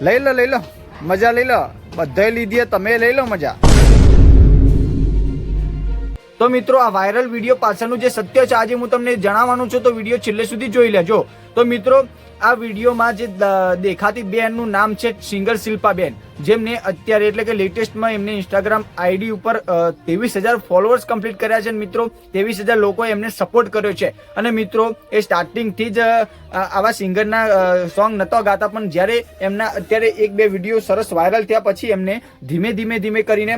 લઈ લો મજા લઈ લો, બધાએ લીધી તમે લઈ લો મજા। તો મિત્રો આ વાયરલ વિડીયો પાછળનું જે સત્ય છે આજે હું તમને જણાવવાનું છું, તો વિડીયો છેલ્લે સુધી જોઈ લેજો। તો મિત્રો આ વિડીયોમાં જે દેખાતી બેનનું નામ છે સિંગર શિલ્પાબેન, જેમને અત્યારે એટલે કે લેટેસ્ટમાં એમને ઇન્સ્ટાગ્રામ આઈડી ઉપર 23,000 ફોલોઅર્સ કમ્પ્લીટ કર્યા છે। મિત્રો 23,000 લોકોએ એમને સપોર્ટ કર્યો છે। અને મિત્રો એ સ્ટાર્ટિંગથી જ આવા સિંગરના સોંગ નતો ગાતા, પણ જ્યારે એમના અત્યારે 1-2 વિડીયો સરસ વાયરલ થયા પછી એમને ધીમે કરીને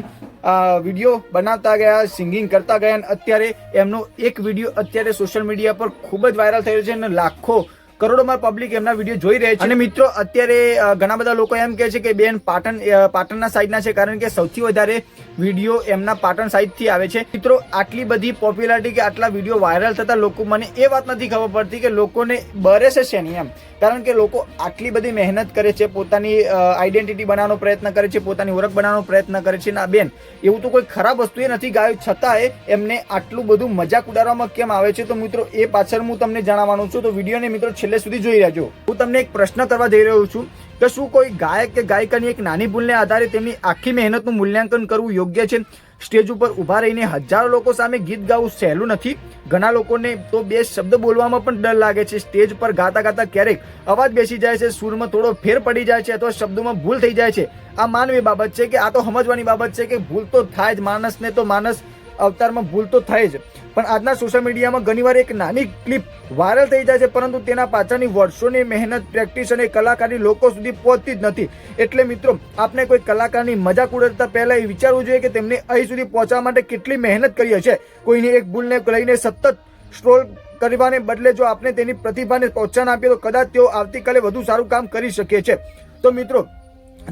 વિડીયો બનાવતા ગયા, સિંગિંગ કરતા ગયા, અને અત્યારે એમનો એક વિડીયો અત્યારે સોશિયલ મીડિયા પર ખૂબ જ વાયરલ થયો છે અને લાખો કરોડોમાં પબ્લિક એમના વિડીયો જોઈ રહે છે। અને મિત્રો અત્યારે ઘણા બધા લોકો એમ કહે છે કે બેન પાટણના સાઈડના છે, કારણ કે સૌથી વધારે વિડીયો એમના પાટણ સાઈડથી આવે છે। મિત્રો આટલી બધી પોપ્યુલારિટી કે આટલા વિડીયો વાયરલ થતા લોકો મને એ વાત નથી ખબર પડતી કે લોકોને બરે છે શેની એમ, કારણ કે લોકો આટલી બધી મહેનત કરે છે, પોતાની આઈડેન્ટિટી બનાવવાનો પ્રયત્ન કરે છે, પોતાની ઓળખ બનાવવાનો પ્રયત્ન કરે છે। ના બેન, એવું તો કોઈ ખરાબ વસ્તુ એ નથી ગાયું, છતાંય એમને આટલું બધું મજાક ઉડાડવામાં કેમ આવે છે? તો મિત્રો એ પાછળ હું તમને જણાવવાનું છું, તો વિડીયોને મિત્રો છેલ્લે સુધી જોઈ રહેજો। હું તમને એક પ્રશ્ન કરવા જઈ રહ્યો છું કે શું કોઈ ગાયક કે ગાયિકાની એક નાની ભૂલને આધારે તેમની આખી મહેનતનું મૂલ્યાંકન કરવું યોગ્ય છે? સ્ટેજ ઉપર ઊભા રહીને હજારો લોકો સામે ગીત ગાવું સહેલું નથી। ઘણા લોકોને તો 2 શબ્દ બોલવામાં પણ ડર લાગે છે। સ્ટેજ પર ગાતા ક્યારેક અવાજ બેસી જાય છે, સુરમાં થોડો ફેર પડી જાય છે, અથવા શબ્દોમાં ભૂલ થઈ જાય છે। આ માનવી બાબત છે કે આ તો સમજવાની બાબત છે કે ભૂલ તો થાય જ, માણસને તો માણસ અવતારમાં ભૂલ તો થાય જ। પણ આજના સોશિયલ મીડિયામાં ઘણીવાર એક નાની ક્લિપ વાયરલ થઈ જાય છે, પરંતુ તેના પાછળની વર્ષોની મહેનત, પ્રેક્ટિસ અને કલાકારની લોકો સુધી પહોંચતી જ નથી। એટલે મિત્રો આપણે કોઈ કલાકારની મજાક ઉડાડતા પહેલા એ વિચારવું જોઈએ કે તેમને અહીં સુધી પહોંચવા માટે કેટલી મહેનત કરી હશે। કોઈની એક ભૂલને લઈને સતત સ્ટ્રોલ કરવાને બદલે જો આપણે તેની પ્રતિભાને પ્રોત્સાહન આપીએ તો કદાચ તેઓ આવતીકાલે વધુ સારું કામ કરી શકે છે। તો મિત્રો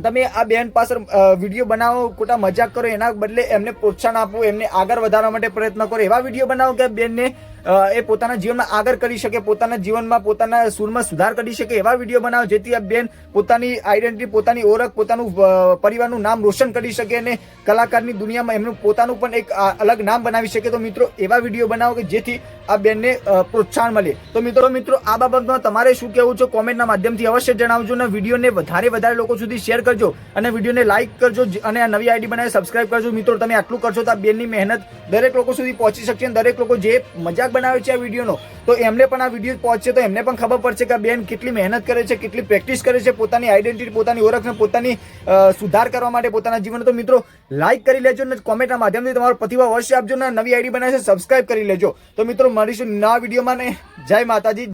તમે આ બેન પાછળ વિડીયો બનાવો, ખોટા મજાક કરો, એના બદલે એમને પ્રોત્સાહન આપો, એમને આગળ વધારવા માટે પ્રયત્ન કરો। એવા વિડીયો બનાવો કે બેનને એ પોતાના જીવનમાં આગળ કરી શકે, પોતાના જીવનમાં પોતાના સુરમાં સુધાર કરી શકે। એવા વિડીયો બનાવો જેથી આ બેન પોતાની આઈડેન્ટિટી, પોતાની ઓળખ, પોતાનું પરિવારનું નામ રોશન કરી શકે અને કલાકારની દુનિયામાં એમનું પોતાનું પણ એક અલગ નામ બનાવી શકે। તો મિત્રો એવા વિડીયો બનાવો કે જેથી આ બેનને પ્રોત્સાહન મળે। તો મિત્રો આ બાબતમાં તમારે શું કહેવું છે કોમેન્ટના માધ્યમથી અવશ્ય જણાવજો, અને વિડીયોને વધારે લોકો સુધી શેર કરજો અને વિડીયોને લાઇક કરજો અને આ નવી આઈડી બનાવી સબસ્ક્રાઇબ કરજો। મિત્રો તમે આટલું કરશો તો આ બેનની મહેનત દરેક લોકો સુધી પહોંચી શકશે, અને દરેક લોકો જે મજાક બનાવે છે આ વિડીયોનો તો એમને પણ આ વિડીયો પહોંચશે, તો એમને પણ ખબર પડશે કે આ બેન કેટલી મહેનત કરે છે, કેટલી પ્રેક્ટિસ કરે છે પોતાની આઈડેન્ટિટી, પોતાની ઓળખને, પોતાની સુધાર કરવા માટે પોતાના જીવન। તો મિત્રો લાઇક કરી લેજો અને કોમેન્ટના માધ્યમથી તમારો પ્રતિભાવ અવશ્ય આપજો, અને નવી આઈડી બનાવે છે સબસ્ક્રાઇબ કરી લેજો। તો મિત્રો મળીશું નવા વિડીયોમાં, ને જય માતાજી।